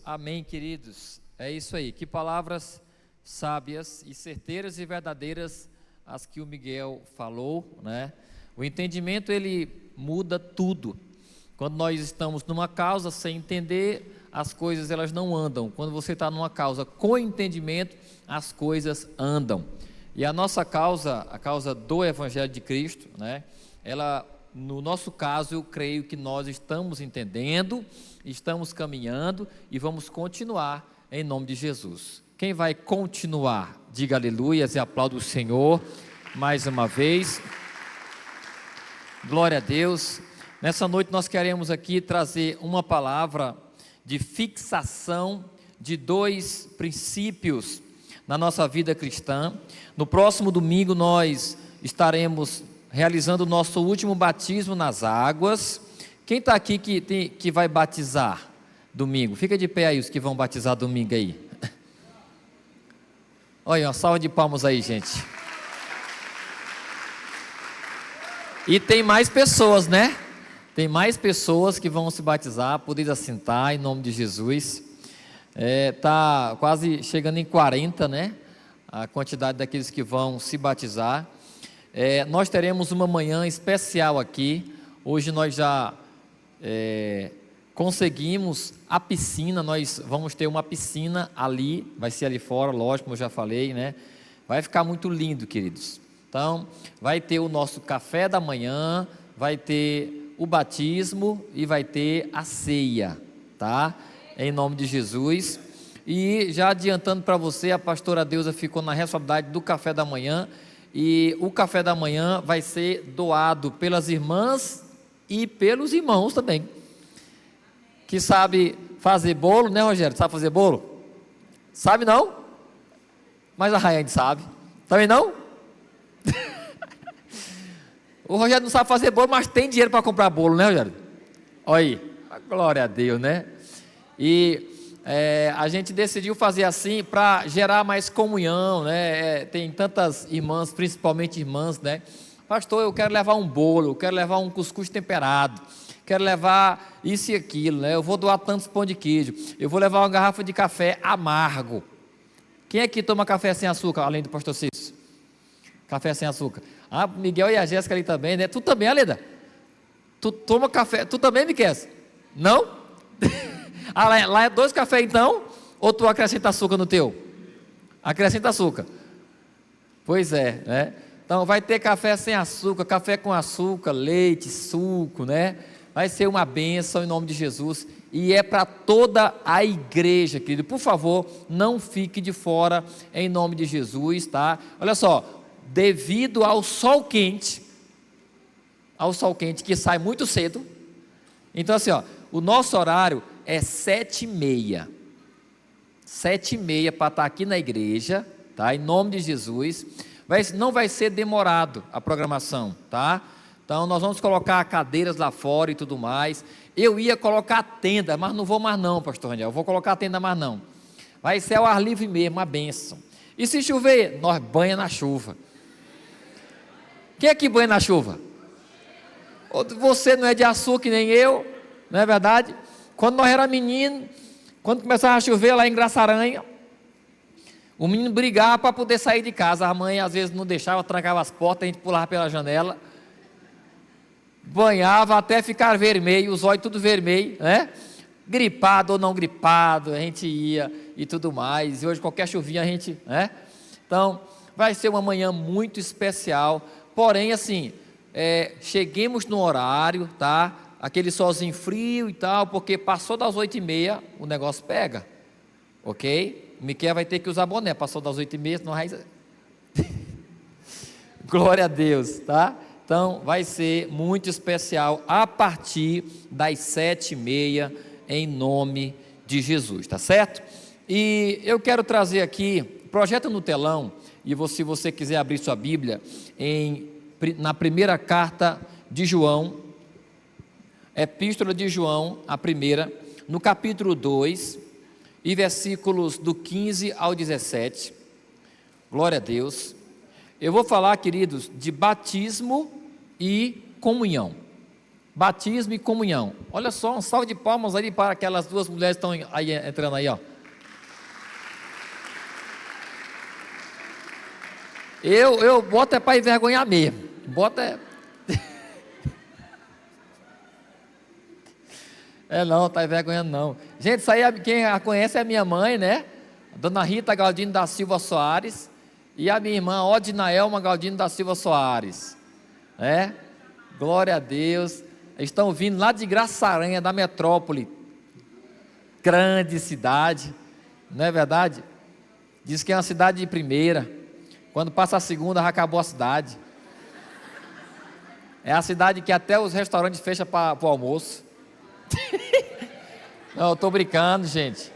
Amém, queridos. É isso aí. Que palavras sábias e certeiras e verdadeiras as que o Miguel falou, né? O entendimento, ele muda tudo. Quando nós estamos numa causa sem entender, as coisas elas não andam. Quando você está numa causa com entendimento, as coisas andam. E a nossa causa, a causa do Evangelho de Cristo, né? Ela, no nosso caso, eu creio que nós estamos entendendo, estamos caminhando e vamos continuar em nome de Jesus. Quem vai continuar? Diga aleluias e aplauda o Senhor mais uma vez. Glória a Deus. Nessa noite nós queremos aqui trazer uma palavra de fixação de dois princípios na nossa vida cristã. No próximo domingo nós estaremos realizando o nosso último batismo nas águas. Quem está aqui que vai batizar domingo? Fica de pé aí os que vão batizar domingo aí. Olha, uma salva de palmas aí, gente. E tem mais pessoas, né? Tem mais pessoas que vão se batizar, poder assentar em nome de Jesus. Está quase chegando em 40, né? A quantidade daqueles que vão se batizar. Nós teremos uma manhã especial aqui. Hoje nós já conseguimos a piscina. Nós vamos ter uma piscina ali, vai ser ali fora, lógico, como eu já falei, né? Vai ficar muito lindo, queridos. Então, vai ter o nosso café da manhã, vai ter o batismo e vai ter a ceia, tá? Em nome de Jesus. E já adiantando para você, a pastora Deusa ficou na responsabilidade do café da manhã, e o café da manhã vai ser doado pelas irmãs e pelos irmãos também, que sabe fazer bolo, né, Rogério? Sabe fazer bolo? Sabe não? Mas a Rayane sabe. Também não? O Rogério não sabe fazer bolo, mas tem dinheiro para comprar bolo, né, Rogério? Olha aí, glória a Deus, né? E a gente decidiu fazer assim para gerar mais comunhão, né? Tem tantas irmãs, principalmente irmãs, né? Pastor, eu quero levar um bolo, eu quero levar um cuscuz temperado, quero levar isso e aquilo, né? Eu vou doar tantos pão de queijo, eu vou levar uma garrafa de café amargo. Quem aqui toma café sem açúcar, além do pastor Cício? Café sem açúcar. Ah, Miguel e a Jéssica ali também, né? Tu também, Aleda? Tu toma café, tu também, Miquel? Não? Lá é 2 cafés então? Ou tu acrescenta açúcar no teu? Acrescenta açúcar. Pois é, né? Então vai ter café sem açúcar, café com açúcar, leite, suco, né? Vai ser uma bênção em nome de Jesus. E é para toda a igreja, querido. Por favor, não fique de fora em nome de Jesus, tá? Olha só, devido ao sol quente que sai muito cedo. Então assim, ó, o nosso horário é 7h30. 7h30 para estar aqui na igreja, tá? Em nome de Jesus. Não vai ser demorado a programação, tá? Então nós vamos colocar cadeiras lá fora e tudo mais. Eu ia colocar tenda, mas não vou mais não, pastor Raniel. Eu vou colocar tenda mais não. Vai ser ao ar livre mesmo, uma bênção. E se chover, nós banha na chuva. Quem é que banha na chuva? Você não é de açúcar nem eu, não é verdade? Quando nós era menino, quando começava a chover lá em Graçaranha, o menino brigava para poder sair de casa. A mãe às vezes não deixava, trancava as portas, a gente pulava pela janela, banhava até ficar vermelho, os olhos tudo vermelho, né? Gripado ou não gripado, a gente ia e tudo mais. E hoje qualquer chuvinha a gente, né? Então vai ser uma manhã muito especial. Porém assim, cheguemos no horário, tá? Aquele solzinho frio e tal, porque passou das 8h30, o negócio pega, ok? O Miquel vai ter que usar boné, passou das 8h30, senão vai... Glória a Deus, tá? Então vai ser muito especial a partir das 7h30, em nome de Jesus, tá certo? E eu quero trazer aqui, projeta no telão, e se você quiser abrir sua Bíblia, na primeira carta de João, Epístola de João, a primeira, no capítulo 2, e versículos do 15 ao 17, glória a Deus. Eu vou falar, queridos, de batismo e comunhão. batismo e comunhão. Olha só, um salve de palmas ali para aquelas duas mulheres que estão aí, entrando aí, ó. Eu boto é para envergonhar mesmo. Boto é... não, tá envergonhando não. Gente, isso aí, quem a conhece é a minha mãe, né? Dona Rita Galdino da Silva Soares. E a minha irmã Odinaelma Galdino da Silva Soares. Glória a Deus. Estão vindo lá de Graçaranha, da metrópole. Grande cidade. Não é verdade? Diz que é uma cidade de primeira. Quando passa a segunda, já acabou a cidade. É a cidade que até os restaurantes fecham para o almoço. Não, eu estou brincando, gente.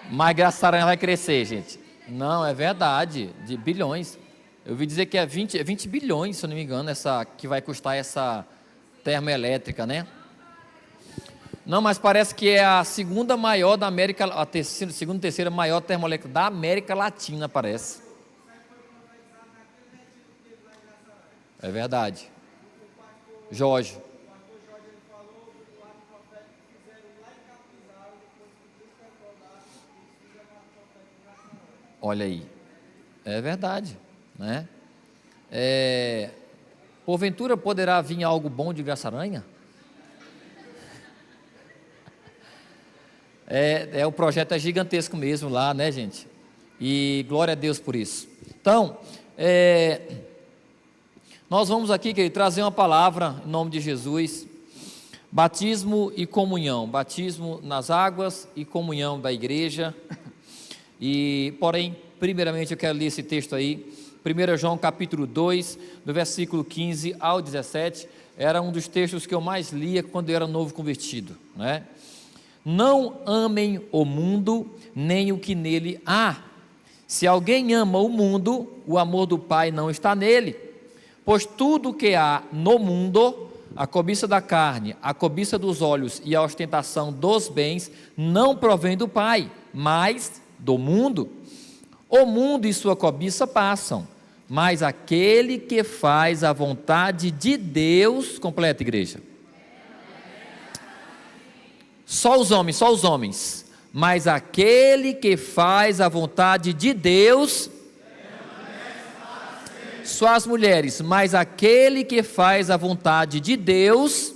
Mas Graçaranha vai crescer, gente. Não, é verdade, de bilhões. Eu ouvi dizer que é 20 bilhões, se eu não me engano, que vai custar essa termoelétrica, né? Não, mas parece que é a segunda maior da América, segunda, terceira maior termoelétrica da América Latina, parece. É verdade. Jorge. Olha aí. É verdade, né? Porventura poderá vir algo bom de Graçaranha? O projeto é gigantesco mesmo lá, né, gente? E glória a Deus por isso. Então, nós vamos aqui, querido, trazer uma palavra em nome de Jesus. Batismo e comunhão. Batismo nas águas e comunhão da igreja. Porém, primeiramente eu quero ler esse texto aí. 1 João capítulo 2, do versículo 15 ao 17. Era um dos textos que eu mais lia quando eu era novo convertido, né? Não amem o mundo, nem o que nele há. Se alguém ama o mundo, o amor do Pai não está nele. Pois tudo que há no mundo, a cobiça da carne, a cobiça dos olhos e a ostentação dos bens, não provém do Pai, mas do mundo. O mundo e sua cobiça passam, mas aquele que faz a vontade de Deus, completa, igreja. Só os homens, mas aquele que faz a vontade de Deus, só as mulheres, mas aquele que faz a vontade de Deus,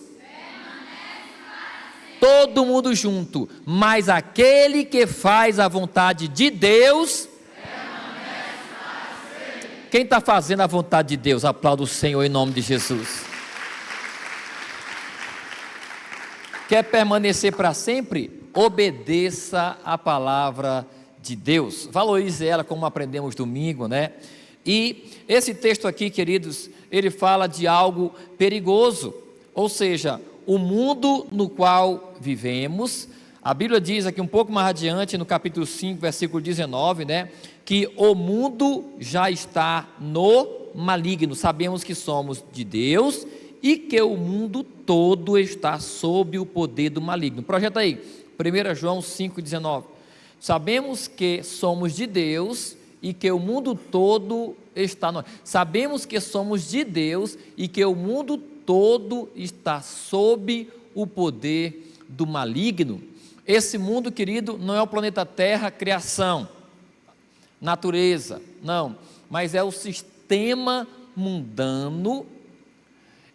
todo mundo junto, mas aquele que faz a vontade de Deus, quem está fazendo a vontade de Deus, aplauda o Senhor em nome de Jesus. Quer permanecer para sempre? Obedeça a palavra de Deus, valorize ela como aprendemos domingo, né? E esse texto aqui, queridos, ele fala de algo perigoso, ou seja, o mundo no qual vivemos. A Bíblia diz aqui um pouco mais adiante, no capítulo 5, versículo 19, né, que o mundo já está no maligno. Sabemos que somos de Deus e que o mundo todo está sob o poder do maligno. Projeta aí, 1 João 5,19. Sabemos que somos de Deus e que o mundo todo está no... Sabemos que somos de Deus e que o mundo todo está sob o poder do maligno. Esse mundo, querido, não é o planeta Terra, criação, natureza, não, mas é o sistema mundano,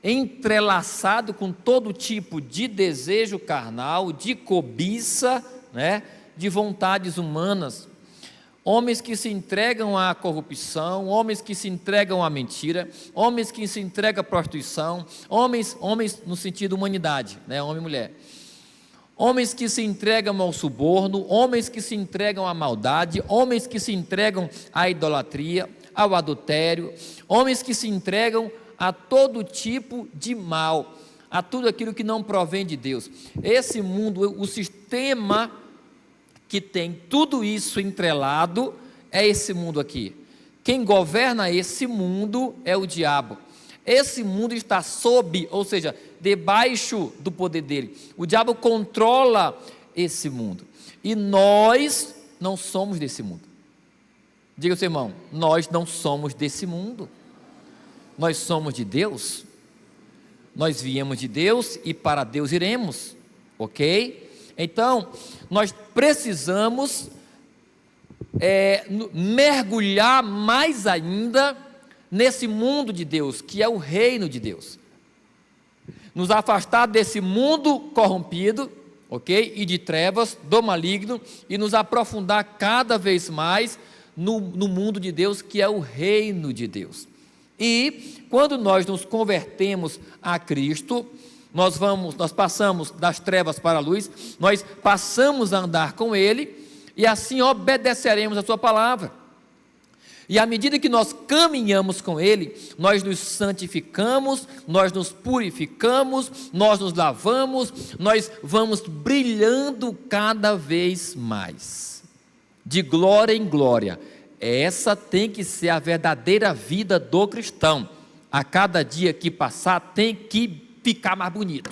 entrelaçado com todo tipo de desejo carnal, de cobiça, né, de vontades humanas. Homens que se entregam à corrupção, homens que se entregam à mentira, homens que se entregam à prostituição, homens no sentido humanidade, né, homem e mulher. Homens que se entregam ao suborno, homens que se entregam à maldade, homens que se entregam à idolatria, ao adultério, homens que se entregam a todo tipo de mal, a tudo aquilo que não provém de Deus. Esse mundo, o sistema que tem tudo isso entrelado, é esse mundo aqui. Quem governa esse mundo é o diabo. Esse mundo está sob, ou seja, debaixo do poder dele. O diabo controla esse mundo. E nós não somos desse mundo. Diga ao seu irmão: nós não somos desse mundo, nós somos de Deus, nós viemos de Deus e para Deus iremos, ok? Então, nós precisamos mergulhar mais ainda nesse mundo de Deus, que é o reino de Deus, nos afastar desse mundo corrompido, ok? E de trevas, do maligno, e nos aprofundar cada vez mais no mundo de Deus, que é o reino de Deus. E quando nós nos convertemos a Cristo, nós passamos das trevas para a luz, nós passamos a andar com Ele, e assim obedeceremos a sua palavra. E à medida que nós caminhamos com Ele, nós nos santificamos, nós nos purificamos, nós nos lavamos, nós vamos brilhando cada vez mais, de glória em glória. Essa tem que ser a verdadeira vida do cristão. A cada dia que passar tem que ficar mais bonito.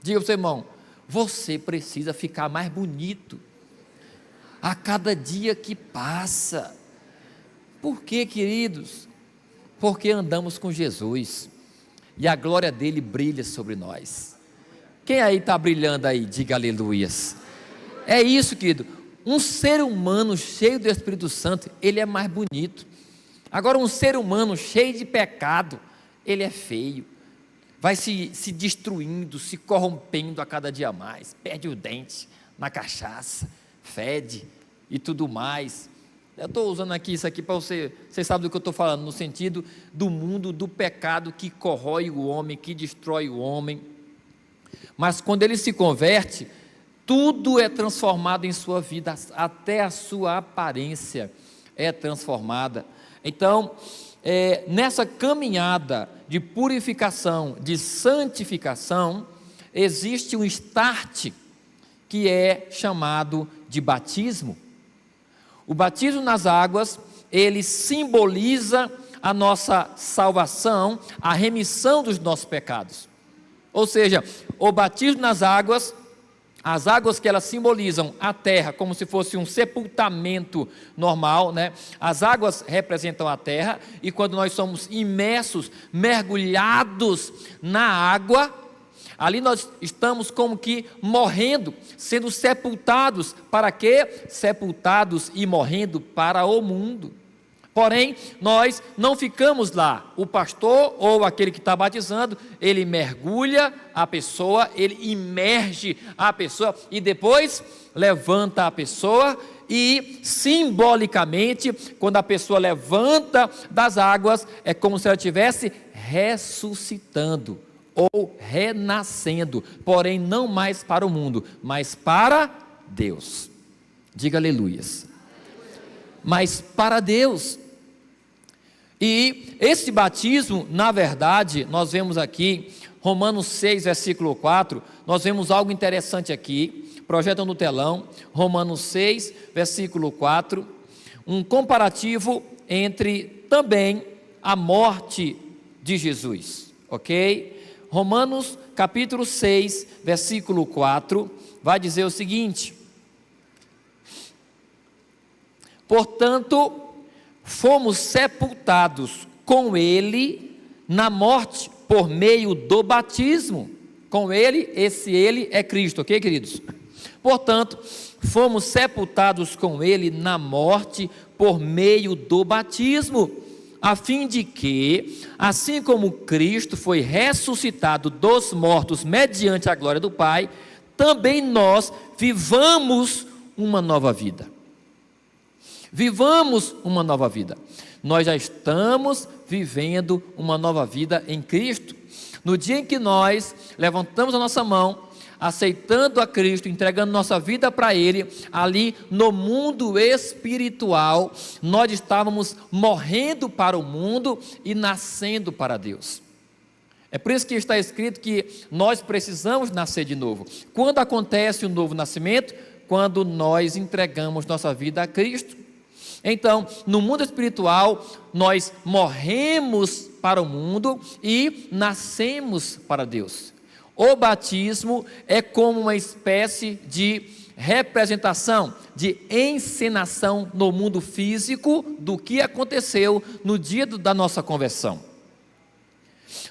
Diga para o seu irmão: você precisa ficar mais bonito a cada dia que passa. Por quê, queridos? Porque andamos com Jesus e a glória dele brilha sobre nós. Quem aí está brilhando aí? Diga aleluias. É isso, querido. Um ser humano cheio do Espírito Santo, ele é mais bonito. Agora, um ser humano cheio de pecado, ele é feio, vai se destruindo, se corrompendo a cada dia mais, perde o dente na cachaça, fede e tudo mais. Eu estou usando aqui isso aqui para você sabe do que eu estou falando, no sentido do mundo, do pecado que corrói o homem, que destrói o homem. Mas quando ele se converte, tudo é transformado em sua vida, até a sua aparência é transformada. Então, nessa caminhada de purificação, de santificação, existe um start que é chamado de batismo. O batismo nas águas, ele simboliza a nossa salvação, a remissão dos nossos pecados. Ou seja, o batismo nas águas, as águas que elas simbolizam a terra, como se fosse um sepultamento normal, né? As águas representam a terra, e quando nós somos imersos, mergulhados na água, ali nós estamos como que morrendo, sendo sepultados. Para quê? Sepultados e morrendo para o mundo. Porém, nós não ficamos lá. O pastor ou aquele que está batizando, ele mergulha a pessoa, ele imerge a pessoa e depois levanta a pessoa, e simbolicamente, quando a pessoa levanta das águas, é como se ela estivesse ressuscitando ou renascendo, porém não mais para o mundo, mas para Deus. Diga aleluias. Mas para Deus. E esse batismo, na verdade, nós vemos aqui, Romanos 6, versículo 4, nós vemos algo interessante aqui, projetam no telão, Romanos 6, versículo 4, um comparativo entre também a morte de Jesus, ok? Romanos capítulo 6, versículo 4, vai dizer o seguinte: portanto, fomos sepultados com ele na morte por meio do batismo. Com ele, esse ele é Cristo, ok, queridos? Portanto, fomos sepultados com ele na morte por meio do batismo, a fim de que, assim como Cristo foi ressuscitado dos mortos mediante a glória do Pai, também nós vivamos uma nova vida. Vivamos uma nova vida. Nós já estamos vivendo uma nova vida em Cristo. No dia em que nós levantamos a nossa mão, aceitando a Cristo, entregando nossa vida para Ele, ali no mundo espiritual, nós estávamos morrendo para o mundo e nascendo para Deus. É por isso que está escrito que nós precisamos nascer de novo. Quando acontece o novo nascimento? Quando nós entregamos nossa vida a Cristo. Então, no mundo espiritual, nós morremos para o mundo e nascemos para Deus. O batismo é como uma espécie de representação, de encenação no mundo físico do que aconteceu no dia da nossa conversão.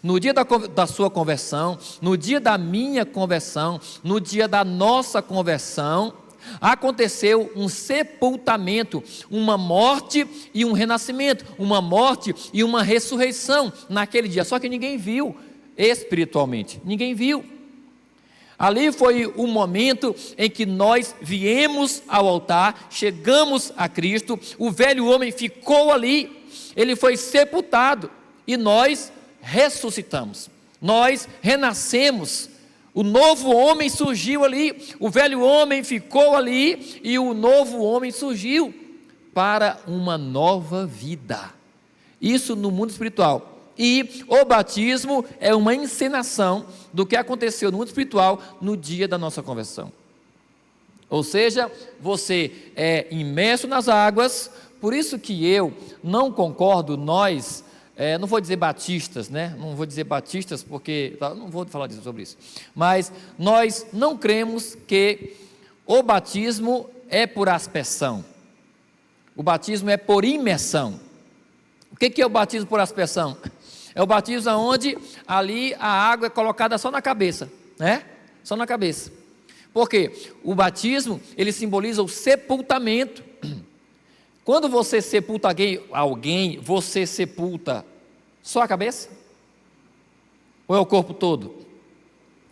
No dia da sua conversão, no dia da minha conversão, no dia da nossa conversão, aconteceu um sepultamento, uma morte e um renascimento, uma morte e uma ressurreição naquele dia, só que ninguém viu espiritualmente, ninguém viu. Ali foi o momento em que nós viemos ao altar, chegamos a Cristo, o velho homem ficou ali, ele foi sepultado e nós ressuscitamos, nós renascemos. O novo homem surgiu ali, o velho homem ficou ali e o novo homem surgiu para uma nova vida. Isso no mundo espiritual. E o batismo é uma encenação do que aconteceu no mundo espiritual no dia da nossa conversão. Ou seja, você é imerso nas águas, por isso que eu não concordo, nós, não vou dizer batistas, né? Não vou dizer batistas porque, não vou falar sobre isso, mas nós não cremos que o batismo é por aspersão, o batismo é por imersão. O que é o batismo por aspersão? É o batismo onde ali a água é colocada só na cabeça, né? Só na cabeça. Por quê? O batismo, ele simboliza o sepultamento. Quando você sepulta alguém, você sepulta só a cabeça? Ou é o corpo todo?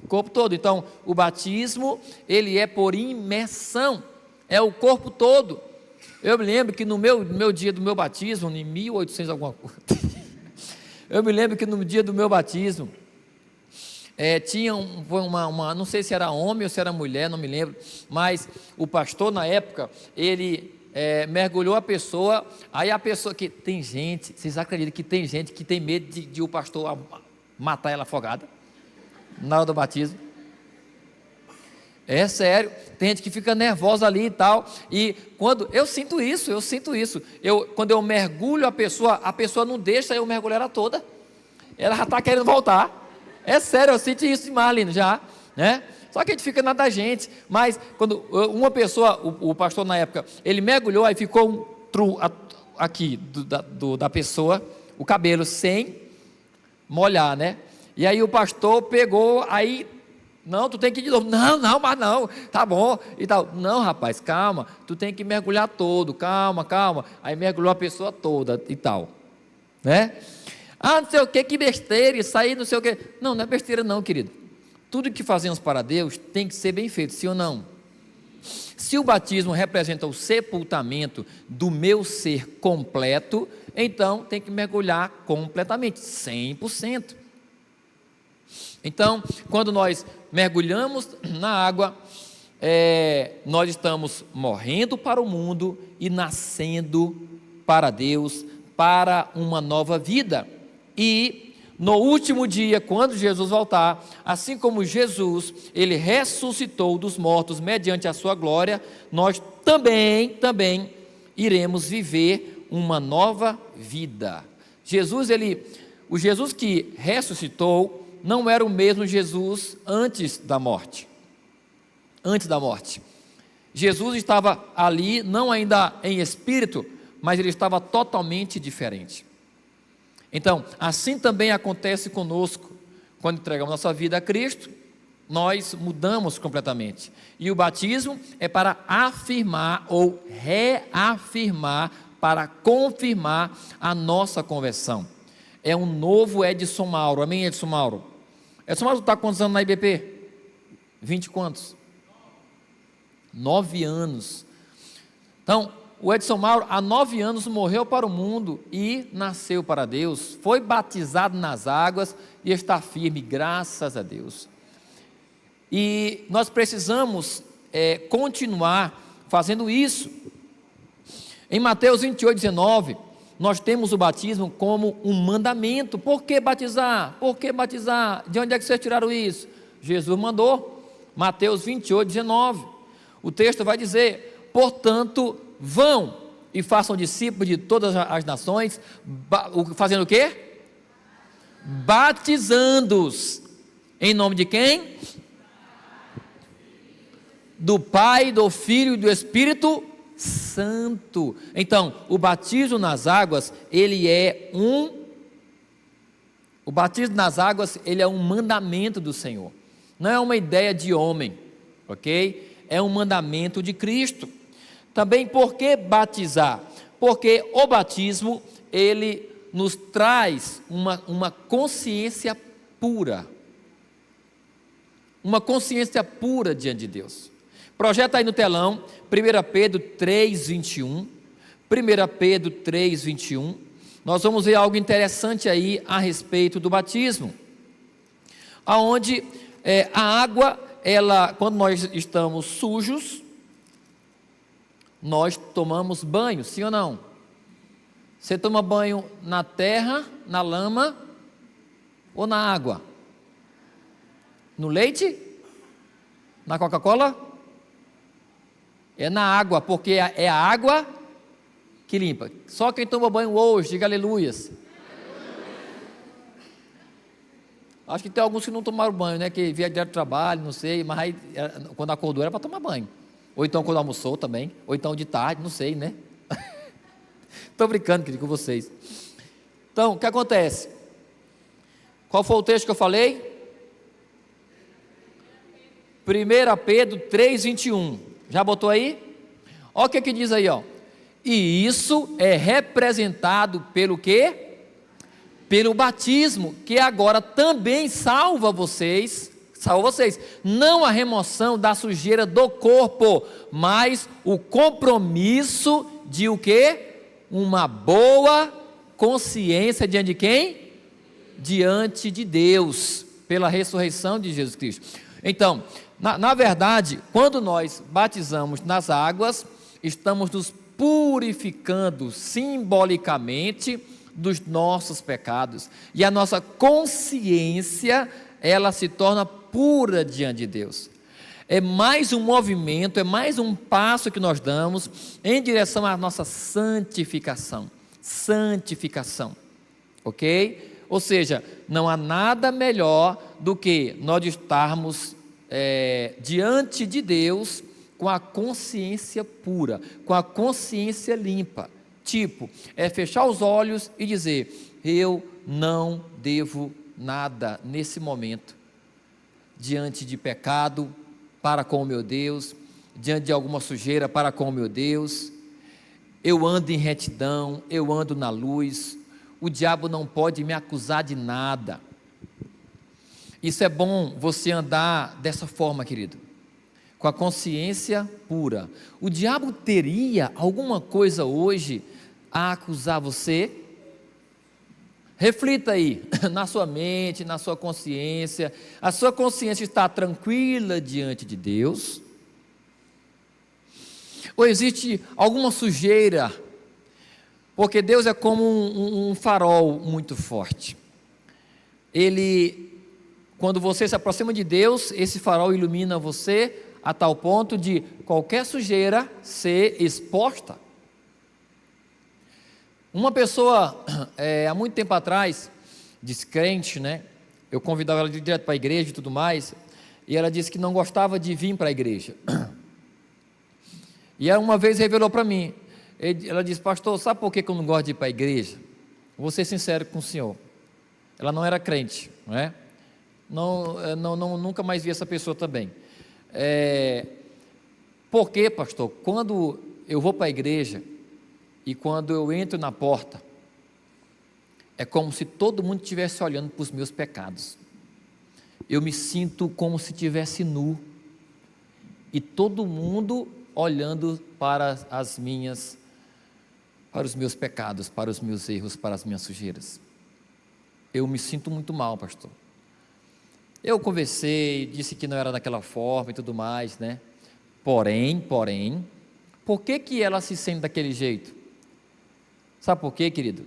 O corpo todo. Então, o batismo, ele é por imersão, é o corpo todo. Eu me lembro que no meu dia do meu batismo, em 1800 alguma coisa, eu me lembro que no dia do meu batismo, tinha não sei se era homem ou se era mulher, não me lembro, mas o pastor na época, ele mergulhou a pessoa, aí a pessoa que tem gente, vocês acreditam que tem gente que tem medo de o pastor matar ela afogada, na hora do batismo? É sério, tem gente que fica nervosa ali e tal, e quando, eu sinto isso, quando eu mergulho a pessoa não deixa eu mergulhar ela toda, ela já está querendo voltar, é sério, eu sinto isso demais, Lino, já, né? Só que a gente fica na da gente, mas quando uma pessoa, o pastor na época, ele mergulhou, aí ficou um tru aqui da pessoa, o cabelo sem molhar, né? E aí o pastor pegou, aí, não, tu tem que ir de novo, mas não, tá bom, e tal, não rapaz, calma, tu tem que mergulhar todo, calma, aí mergulhou a pessoa toda e tal, né? Não sei o que besteira, isso aí não sei o que, não é besteira não, querido, tudo que fazemos para Deus tem que ser bem feito, sim ou não? Se o batismo representa o sepultamento do meu ser completo, então tem que mergulhar completamente, 100%. Então, quando nós mergulhamos na água, nós estamos morrendo para o mundo e nascendo para Deus, para uma nova vida. E no último dia, quando Jesus voltar, assim como Jesus, ele ressuscitou dos mortos mediante a sua glória, nós também iremos viver uma nova vida. O Jesus que ressuscitou não era o mesmo Jesus antes da morte. Jesus estava ali, não ainda em espírito, mas ele estava totalmente diferente. Então, assim também acontece conosco, quando entregamos nossa vida a Cristo, nós mudamos completamente. E o batismo é para afirmar ou reafirmar, para confirmar a nossa conversão. É um novo Edson Mauro, amém, Edson Mauro? Edson Mauro está quantos anos na IBP? 20 quantos? 9 anos. Então, o Edson Mauro, há 9 anos, morreu para o mundo e nasceu para Deus, foi batizado nas águas e está firme, graças a Deus. E nós precisamos continuar fazendo isso. Em Mateus 28:19, nós temos o batismo como um mandamento. Por que batizar? De onde é que vocês tiraram isso? Jesus mandou. Mateus 28:19. O texto vai dizer: portanto, vão e façam discípulos de todas as nações, fazendo o quê? Batizando-os. Em nome de quem? do Pai, do Filho e do Espírito Santo. Então, o batismo nas águas, o batismo nas águas, ele é um mandamento do Senhor. Não é uma ideia de homem, ok? É um mandamento de Cristo. Também, por que batizar? Porque o batismo, ele nos traz uma consciência pura. Uma consciência pura diante de Deus. Projeta aí no telão, 1 Pedro 3:21. 1 Pedro 3:21. Nós vamos ver algo interessante aí a respeito do batismo. Aonde a água, quando nós estamos sujos, nós tomamos banho, sim ou não? Você toma banho na terra, na lama ou na água? No leite? Na Coca-Cola? É na água, porque é a água que limpa. Só quem toma banho hoje, diga aleluias. Acho que tem alguns que não tomaram banho, né? Que vieram direto do trabalho, não sei, mas aí, quando acordou era para tomar banho. Ou então quando almoçou também, ou então de tarde, não sei, né? Estou brincando, querido, com vocês. Então, o que acontece? Qual foi o texto que eu falei? 1 Pedro 3:21. Já botou aí? Olha o que diz aí, ó. E isso é representado pelo quê? Pelo batismo, que agora também salva vocês, não a remoção da sujeira do corpo, mas o compromisso de o quê? Uma boa consciência diante de quem? Diante de Deus, pela ressurreição de Jesus Cristo. Então, na verdade, quando nós batizamos nas águas, estamos nos purificando simbolicamente dos nossos pecados, e a nossa consciência, ela se torna pura diante de Deus. É mais um movimento, é mais um passo que nós damos em direção à nossa santificação, ok? Ou seja, não há nada melhor do que nós estarmos diante de Deus com a consciência pura, com a consciência limpa. Tipo, fechar os olhos e dizer: eu não devo nada nesse momento, diante de pecado para com o meu Deus, diante de alguma sujeira para com o meu Deus. Eu ando em retidão, eu ando na luz, o diabo não pode me acusar de nada. Isso é bom, você andar dessa forma, querido, com a consciência pura. O diabo teria alguma coisa hoje a acusar você? Reflita aí, na sua mente, na sua consciência. A sua consciência está tranquila diante de Deus? Ou existe alguma sujeira? Porque Deus é como um farol muito forte. Quando você se aproxima de Deus, esse farol ilumina você a tal ponto de qualquer sujeira ser exposta. Uma pessoa, há muito tempo atrás, descrente, né? Eu convidava ela direto para a igreja e tudo mais, e ela disse que não gostava de vir para a igreja. E ela uma vez revelou para mim, ela disse: pastor, sabe por que eu não gosto de ir para a igreja? Vou ser sincero com o senhor. Ela não era crente, não é? Nunca mais vi essa pessoa também. Por quê, pastor? Quando eu vou para a igreja e quando eu entro na porta, é como se todo mundo estivesse olhando para os meus pecados. Eu me sinto como se estivesse nu, e todo mundo olhando para os meus pecados, para os meus erros, para as minhas sujeiras. Eu me sinto muito mal, pastor. Eu conversei, disse que não era daquela forma e tudo mais, né? Porém, por que ela se sente daquele jeito? Sabe por quê, querido?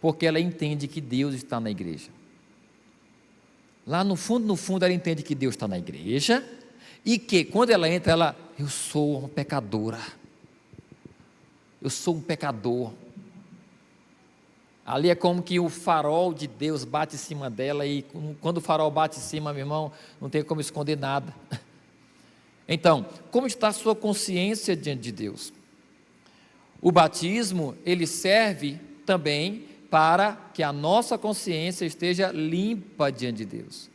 Porque ela entende que Deus está na igreja. Lá no fundo ela entende que Deus está na igreja, e que quando ela entra, eu sou uma pecadora, eu sou um pecador. Ali é como que o farol de Deus bate em cima dela, e quando o farol bate em cima, meu irmão, não tem como esconder nada. Então, como está a sua consciência diante de Deus? O batismo, ele serve também para que a nossa consciência esteja limpa diante de Deus.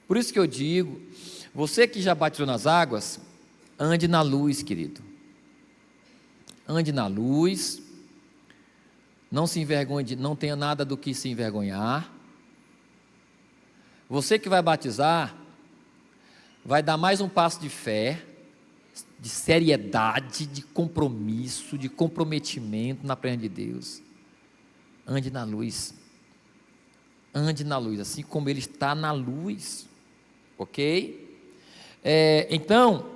Por isso que eu digo, você que já batizou nas águas, ande na luz, querido. Ande na luz, não se envergonhe, não tenha nada do que se envergonhar. Você que vai batizar, vai dar mais um passo de fé, de seriedade, de compromisso, de comprometimento na presença de Deus. Ande na luz. Ande na luz, assim como Ele está na luz. Ok? Então,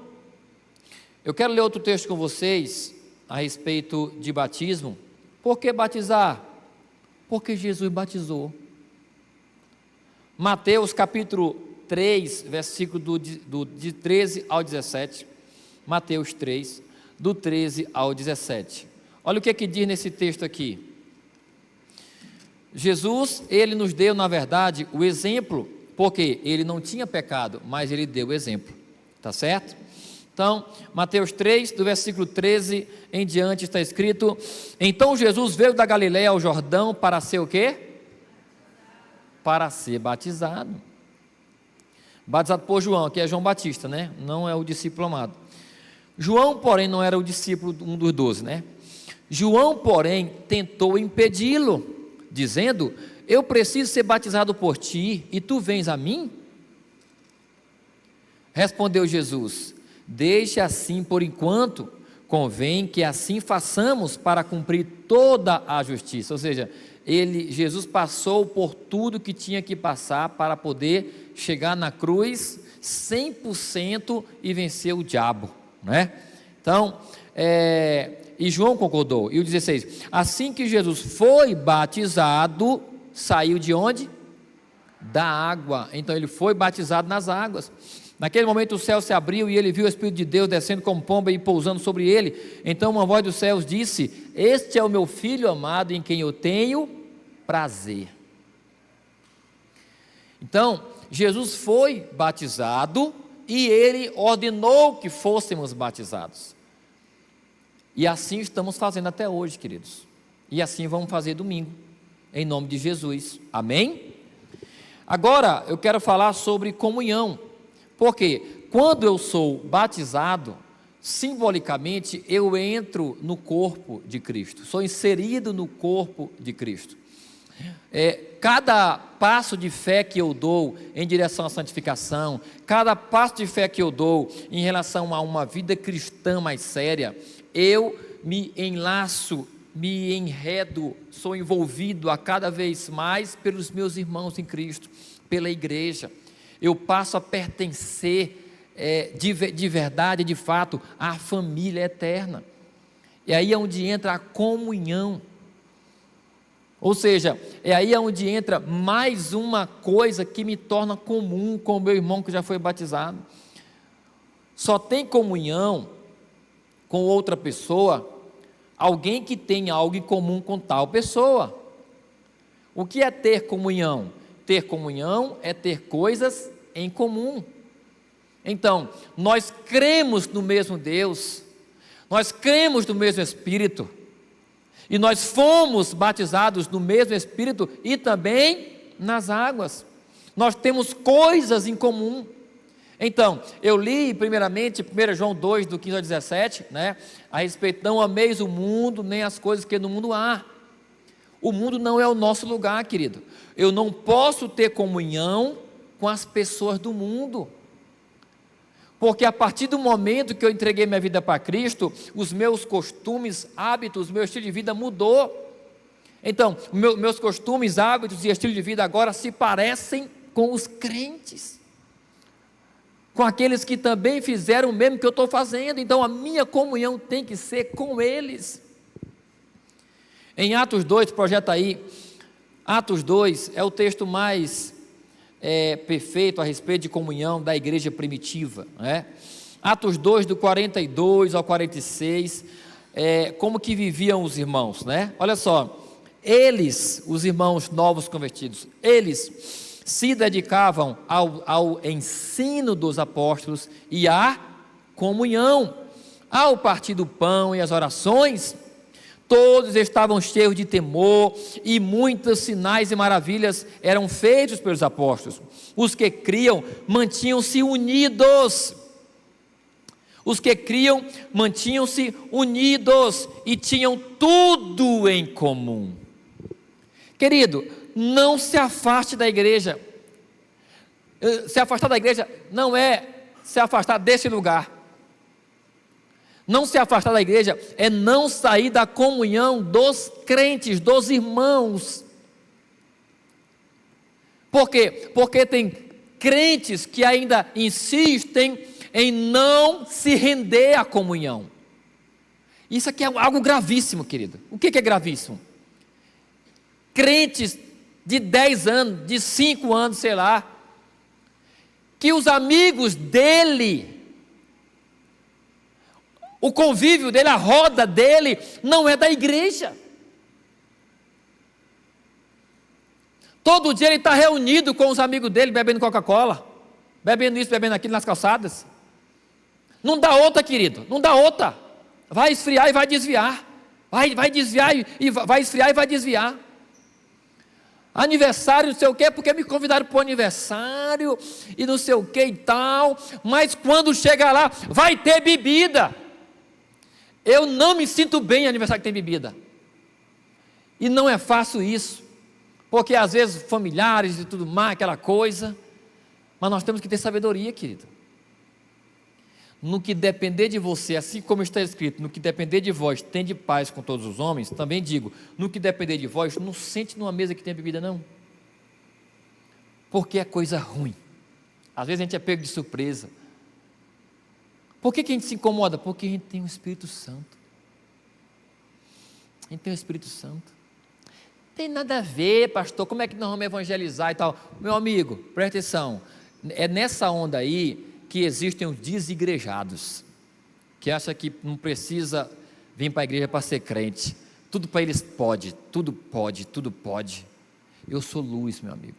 eu quero ler outro texto com vocês a respeito de batismo. Por que batizar? Porque Jesus batizou. Mateus capítulo 3, versículo de 13 ao 17. Mateus 3, do 13 ao 17. Olha o que diz nesse texto aqui. Jesus, Ele nos deu, na verdade, o exemplo, porque Ele não tinha pecado, mas Ele deu o exemplo. Tá certo? Então, Mateus 3, do versículo 13 em diante, está escrito: então Jesus veio da Galiléia ao Jordão para ser o quê? Para ser batizado. Batizado por João, que é João Batista, né? Não é o discípulo amado. João, porém, não era o discípulo, um dos 12, né? João, porém, tentou impedi-lo, dizendo: eu preciso ser batizado por ti, e tu vens a mim? Respondeu Jesus: deixe assim por enquanto, convém que assim façamos para cumprir toda a justiça. Ou seja, Jesus passou por tudo que tinha que passar para poder chegar na cruz 100% e vencer o diabo, né? Então, e João concordou. E o 16: assim que Jesus foi batizado, saiu de onde? Da água. Então ele foi batizado nas águas. Naquele momento o céu se abriu e ele viu o Espírito de Deus descendo como pomba e pousando sobre ele. Então uma voz dos céus disse: este é o meu Filho amado, em quem eu tenho prazer. Então Jesus foi batizado e Ele ordenou que fôssemos batizados. E assim estamos fazendo até hoje, queridos. E assim vamos fazer domingo, em nome de Jesus. Amém? Agora eu quero falar sobre comunhão. Porque quando eu sou batizado, simbolicamente eu entro no corpo de Cristo, sou inserido no corpo de Cristo. Cada passo de fé que eu dou em direção à santificação, cada passo de fé que eu dou em relação a uma vida cristã mais séria, eu me enlaço, me enredo, sou envolvido a cada vez mais pelos meus irmãos em Cristo, pela igreja. Eu passo a pertencer de verdade, de fato, à família eterna. E aí é onde entra a comunhão. Ou seja, é aí onde entra mais uma coisa que me torna comum com o meu irmão que já foi batizado. Só tem comunhão com outra pessoa alguém que tem algo em comum com tal pessoa. O que é ter comunhão? Ter comunhão é ter coisas em comum. Então, nós cremos no mesmo Deus, nós cremos no mesmo Espírito, e nós fomos batizados no mesmo Espírito e também nas águas. Nós temos coisas em comum. Então, eu li primeiramente 1 João 2, do 15 ao 17, né, a respeito: não ameis o mundo, nem as coisas que no mundo há. O mundo não é o nosso lugar, querido. Eu não posso ter comunhão com as pessoas do mundo, porque a partir do momento que eu entreguei minha vida para Cristo, os meus costumes, hábitos, meu estilo de vida mudou. Então, meus costumes, hábitos e estilo de vida agora se parecem com os crentes, com aqueles que também fizeram o mesmo que eu estou fazendo. Então a minha comunhão tem que ser com eles. Em Atos 2, projeta aí, Atos 2 é o texto mais perfeito a respeito de comunhão da igreja primitiva, né? Atos 2, do 42 ao 46, como que viviam os irmãos, né? Olha só, eles, os irmãos novos convertidos, eles se dedicavam ao ensino dos apóstolos e à comunhão. Ao partir do pão e as orações, todos estavam cheios de temor, e muitos sinais e maravilhas eram feitos pelos apóstolos. Os que criam mantinham-se unidos. Os que criam mantinham-se unidos e tinham tudo em comum. Querido, não se afaste da igreja. Se afastar da igreja não é se afastar desse lugar. Não se afastar da igreja é não sair da comunhão dos crentes, dos irmãos. Por quê? Porque tem crentes que ainda insistem em não se render à comunhão. Isso aqui é algo gravíssimo, querido. O que é gravíssimo? Crentes de 10 anos, de 5 anos, sei lá, que os amigos dele, o convívio dele, a roda dele, não é da igreja. Todo dia ele está reunido com os amigos dele, bebendo Coca-Cola, bebendo isso, bebendo aquilo nas calçadas. Não dá outra, querido, não dá outra. Vai esfriar e vai desviar. Vai desviar e vai esfriar e vai desviar. Aniversário, não sei o quê, porque me convidaram para o aniversário e não sei o quê e tal. Mas quando chega lá, vai ter bebida. Eu não me sinto bem em aniversário que tem bebida. E não é fácil isso, porque às vezes familiares e tudo mais, aquela coisa. Mas nós temos que ter sabedoria, querido. No que depender de você, assim como está escrito, no que depender de vós, tende paz com todos os homens, também digo, no que depender de vós, não sente numa mesa que tem bebida não, porque é coisa ruim. Às vezes a gente é pego de surpresa. Por que a gente se incomoda? Porque a gente tem o Espírito Santo. A gente tem o Espírito Santo. Tem nada a ver, pastor, como é que nós vamos evangelizar e tal? Meu amigo, presta atenção, é nessa onda aí que existem os desigrejados, que acham que não precisa vir para a igreja para ser crente, tudo para eles pode, tudo pode, tudo pode. Eu sou luz, meu amigo,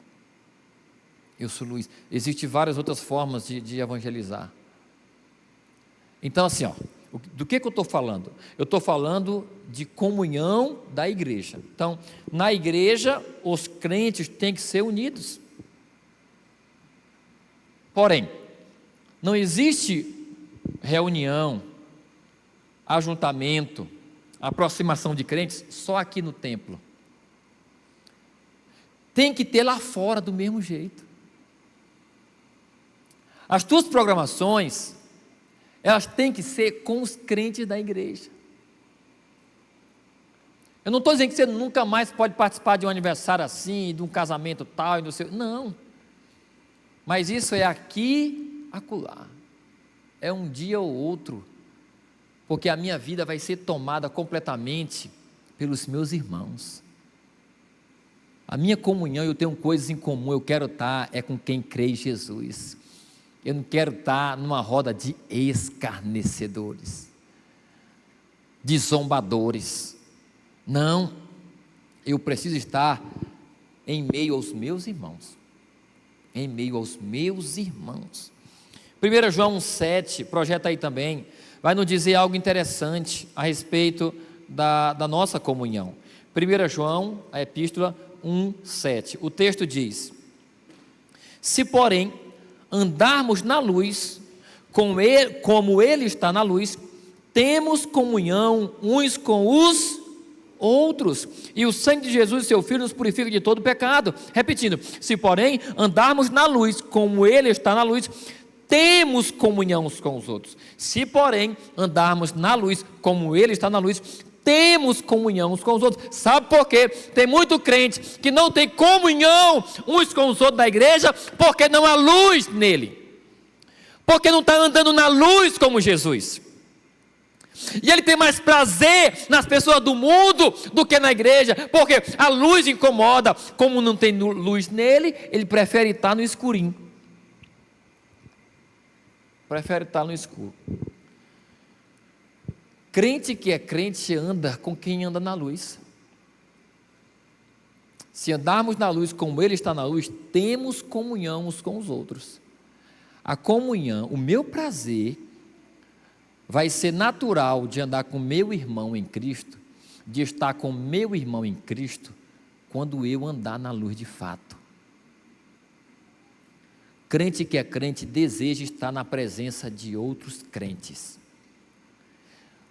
eu sou luz. Existem várias outras formas de evangelizar. Então assim, do que eu estou falando? Eu estou falando de comunhão da igreja. Então, na igreja, os crentes têm que ser unidos. Porém, não existe reunião, ajuntamento, aproximação de crentes só aqui no templo. Tem que ter lá fora do mesmo jeito. As tuas programações, elas têm que ser com os crentes da igreja. Eu não estou dizendo que você nunca mais pode participar de um aniversário assim, de um casamento tal, e não sei. Não. Mas isso é aqui, acolá. É um dia ou outro, porque a minha vida vai ser tomada completamente pelos meus irmãos. A minha comunhão, eu tenho coisas em comum, eu quero estar com quem crê em Jesus. Eu não quero estar numa roda de escarnecedores, de zombadores. Não, eu preciso estar em meio aos meus irmãos. Em meio aos meus irmãos. 1 João 7, projeta aí também, vai nos dizer algo interessante a respeito da nossa comunhão. 1 João, a epístola 1:7, o texto diz: se porém andarmos na luz, como ele está na luz, temos comunhão uns com os outros, e o sangue de Jesus, seu Filho, nos purifica de todo pecado. Repetindo, se porém andarmos na luz, como ele está na luz, temos comunhão uns com os outros. Se porém andarmos na luz, como ele está na luz, temos comunhão uns com os outros. Sabe por quê? Tem muito crente que não tem comunhão uns com os outros da igreja, porque não há luz nele, porque não está andando na luz como Jesus. E ele tem mais prazer nas pessoas do mundo do que na igreja, porque a luz incomoda. Como não tem luz nele, ele prefere estar no escurinho. Prefere estar no escuro. Crente que é crente anda com quem anda na luz. Se andarmos na luz como ele está na luz, temos comunhão uns com os outros. A comunhão, o meu prazer vai ser natural de andar com meu irmão em Cristo, de estar com meu irmão em Cristo, quando eu andar na luz de fato. Crente que é crente deseja estar na presença de outros crentes.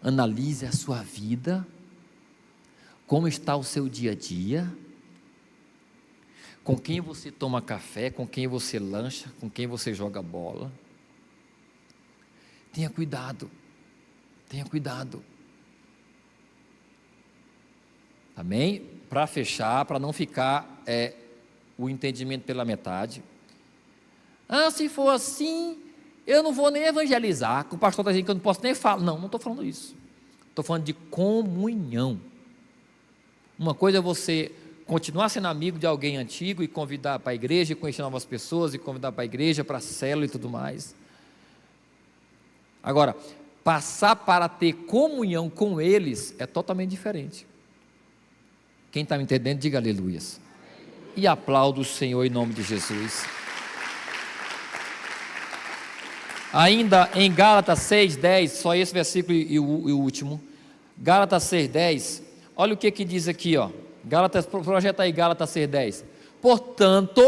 Analise a sua vida, como está o seu dia a dia, com quem você toma café, com quem você lancha, com quem você joga bola. Tenha cuidado, tenha cuidado. Amém? Para fechar, para não ficar o entendimento pela metade. Se for assim, eu não vou nem evangelizar, que o pastor está dizendo que eu não posso nem falar. Não estou falando isso. Estou falando de comunhão. Uma coisa é você continuar sendo amigo de alguém antigo e convidar para a igreja, e conhecer novas pessoas, e convidar para a igreja, para a célula e tudo mais. Agora, passar para ter comunhão com eles é totalmente diferente. Quem está me entendendo, diga aleluias. E aplauda o Senhor em nome de Jesus. Ainda em Gálatas 6:10, só esse versículo e o último. Gálatas 6:10, olha o que diz aqui, ó. Gálatas, projeta aí Gálatas 6:10. Portanto,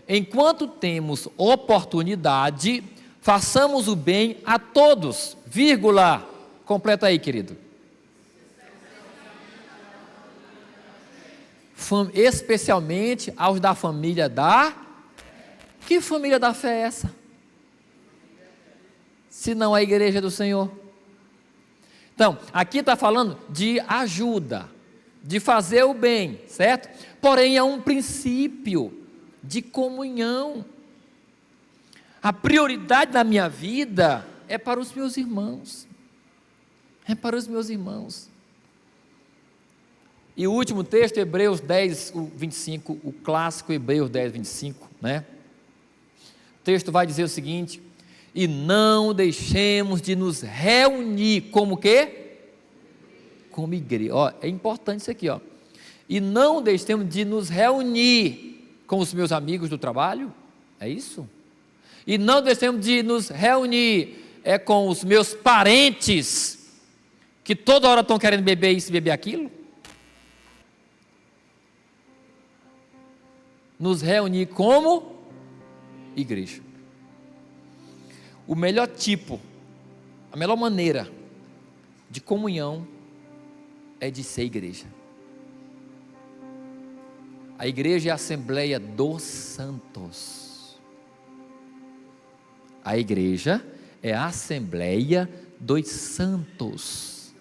enquanto temos oportunidade, façamos o bem a todos, vírgula, completa aí, querido. Especialmente aos da família da... Que família da fé é essa? Se não a igreja do Senhor. Então, aqui está falando de ajuda, de fazer o bem, certo? Porém, é um princípio de comunhão. A prioridade da minha vida é para os meus irmãos. É para os meus irmãos. E o último texto, Hebreus 10:25, o clássico Hebreus 10:25, né? O texto vai dizer o seguinte: e não deixemos de nos reunir, como quê? Como igreja. Ó, é importante isso aqui, ó. E não deixemos de nos reunir com os meus amigos do trabalho, é isso? E não deixemos de nos reunir com os meus parentes, que toda hora estão querendo beber isso e beber aquilo. Nos reunir como igreja. O melhor tipo, a melhor maneira de comunhão é de ser igreja. A igreja é a Assembleia dos Santos. A igreja é a Assembleia dos Santos.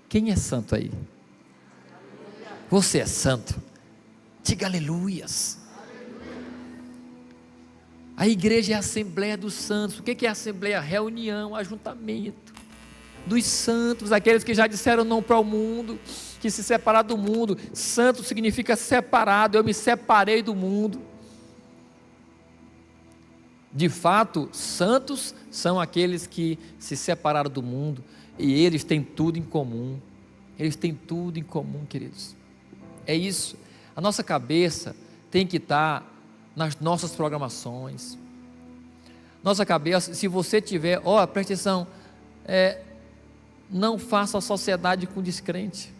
Quem é santo aí? Você é santo? Diga aleluias. A igreja é a Assembleia dos Santos. O que é a Assembleia? Reunião, ajuntamento dos santos, aqueles que já disseram não para o mundo, que se separaram do mundo. Santo significa separado. Eu me separei do mundo. De fato, santos são aqueles que se separaram do mundo, e eles têm tudo em comum. Eles têm tudo em comum, queridos. É isso. A nossa cabeça tem que estar nas nossas programações. Nossa cabeça, se você tiver, presta atenção, não faça a sociedade com descrente.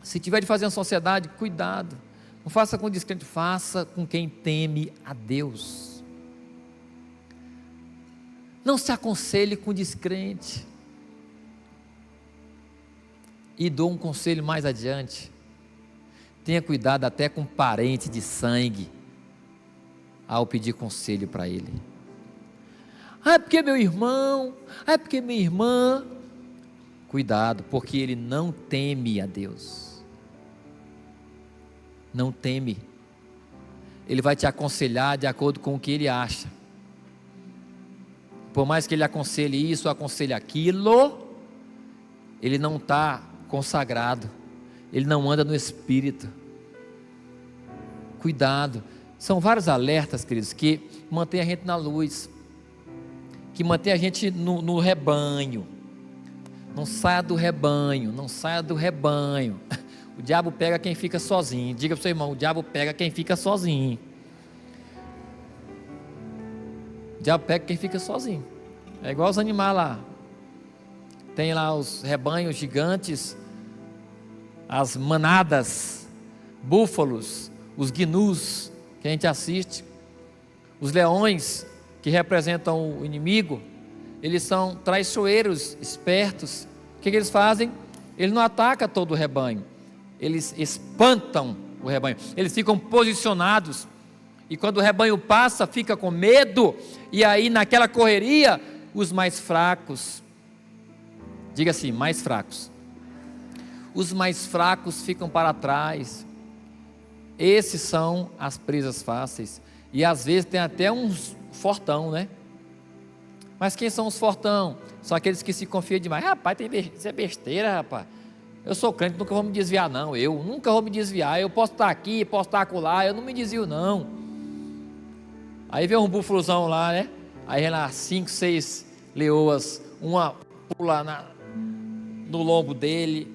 Se tiver de fazer uma sociedade, cuidado. Não faça com descrente, faça com quem teme a Deus. Não se aconselhe com descrente. E dou um conselho mais adiante. Tenha cuidado até com parente de sangue, ao pedir conselho para ele. É porque meu irmão, é porque minha irmã. Cuidado, porque ele não teme a Deus. Não teme. Ele vai te aconselhar de acordo com o que ele acha. Por mais que ele aconselhe isso, aconselhe aquilo, ele não está consagrado. Ele não anda no Espírito. Cuidado. São vários alertas, queridos, que mantém a gente na luz, que mantém a gente no rebanho. Não saia do rebanho, não saia do rebanho. O diabo pega quem fica sozinho. Diga para o seu irmão: o diabo pega quem fica sozinho. O diabo pega quem fica sozinho. É igual os animais lá. Tem lá os rebanhos gigantes, as manadas, búfalos, os gnus que a gente assiste, os leões que representam o inimigo. Eles são traiçoeiros, espertos. O que eles fazem? Eles não atacam todo o rebanho, eles espantam o rebanho, eles ficam posicionados, e quando o rebanho passa, fica com medo, e aí naquela correria, os mais fracos, diga assim, mais fracos, os mais fracos ficam para trás. Esses são as presas fáceis, e às vezes tem até uns fortão, né? Mas quem são os fortão? São aqueles que se confiam demais. Rapaz, isso é besteira, rapaz. Eu sou crente, nunca vou me desviar não. Eu nunca vou me desviar. Eu posso estar aqui, posso estar acolá, eu não me desvio não. Aí vem um búfalozão lá, né? Aí vem lá 5, 6 leoas. Uma pula no lombo dele,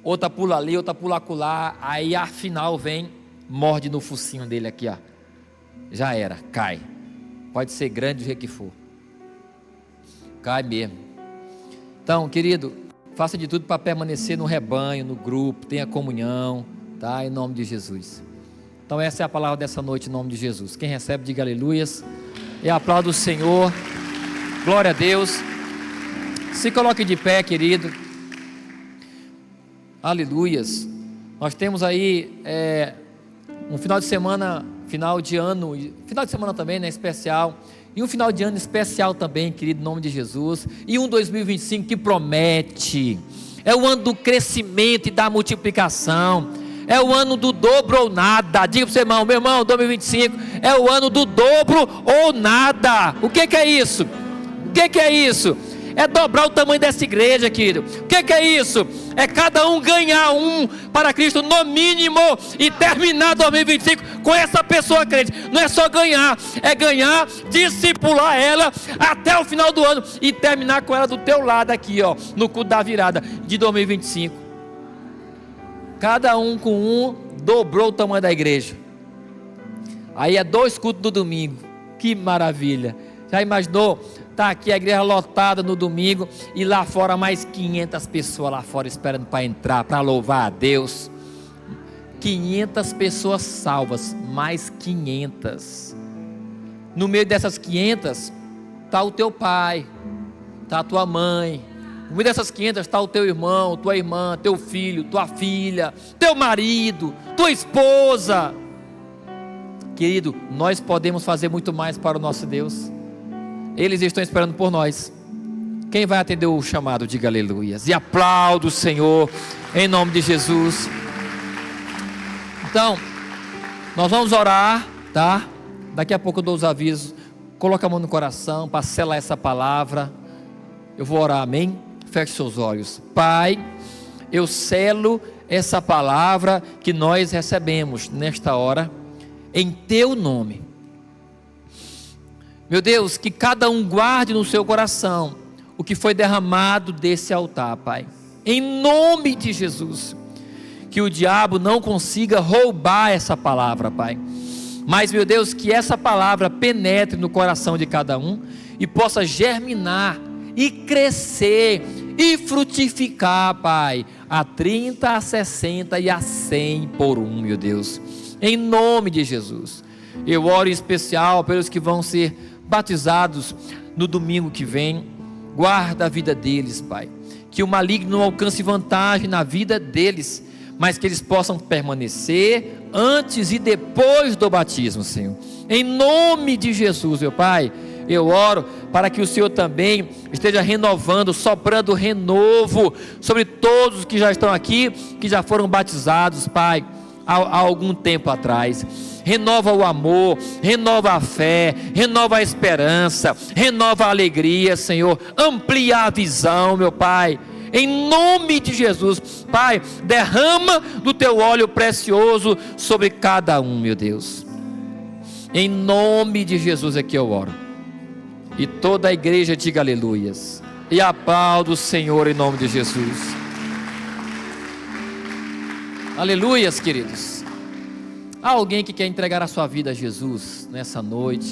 outra pula ali, outra pula acolá. Aí afinal vem, morde no focinho dele aqui, ó. Já era, cai. Pode ser grande o que for. Cai mesmo. Então, querido, faça de tudo para permanecer no rebanho, no grupo, tenha comunhão, tá? Em nome de Jesus. Então essa é a palavra dessa noite, em nome de Jesus. Quem recebe, diga aleluias, e aplauda o Senhor. Glória a Deus. Se coloque de pé, querido. Aleluias. Nós temos aí um final de semana, final de ano, final de semana também, né, especial. E um final de ano especial também, querido, em nome de Jesus. E um 2025 que promete. É o ano do crescimento e da multiplicação. É o ano do dobro ou nada. Diga para o seu irmão, meu irmão, 2025 é o ano do dobro ou nada. O que é isso? O que é isso? É dobrar o tamanho dessa igreja, querido. O que é isso? É cada um ganhar um para Cristo no mínimo e terminar 2025 com essa pessoa crente. Não é só ganhar, é ganhar, discipular ela até o final do ano e terminar com ela do teu lado aqui, ó, no culto da virada de 2025. Cada um com um dobrou o tamanho da igreja. Aí é 2 cultos no domingo. Que maravilha! Já imaginou? Está aqui a igreja lotada no domingo e lá fora mais 500 pessoas lá fora esperando para entrar, para louvar a Deus. 500 pessoas salvas, mais 500. No meio dessas 500 está o teu pai, está a tua mãe. No meio dessas 500 está o teu irmão, tua irmã, teu filho, tua filha, teu marido, tua esposa. Querido, nós podemos fazer muito mais para o nosso Deus. Eles estão esperando por nós. Quem vai atender o chamado, diga aleluias. E aplauda o Senhor, em nome de Jesus. Então, nós vamos orar, tá? Daqui a pouco eu dou os avisos. Coloca a mão no coração para selar essa palavra. Eu vou orar, amém? Feche seus olhos. Pai, eu selo essa palavra que nós recebemos nesta hora, em teu nome. Meu Deus, que cada um guarde no seu coração o que foi derramado desse altar, Pai, em nome de Jesus. Que o diabo não consiga roubar essa palavra, Pai, mas, meu Deus, que essa palavra penetre no coração de cada um e possa germinar e crescer e frutificar, Pai, a 30, a 60 e a 100 por um, meu Deus, em nome de Jesus. Eu oro em especial pelos que vão ser batizados no domingo que vem. Guarda a vida deles, Pai, que o maligno não alcance vantagem na vida deles, mas que eles possam permanecer antes e depois do batismo, Senhor, em nome de Jesus, meu Pai. Eu oro para que o Senhor também esteja renovando, soprando renovo sobre todos que já estão aqui, que já foram batizados, Pai, há algum tempo atrás. Renova o amor, renova a fé, renova a esperança, renova a alegria, Senhor. Amplia a visão, meu Pai, em nome de Jesus. Pai, derrama do teu óleo precioso sobre cada um, meu Deus, em nome de Jesus é que eu oro. E toda a igreja diga aleluias e aplauda o Senhor em nome de Jesus. Aleluias, queridos. Há alguém que quer entregar a sua vida a Jesus nessa noite?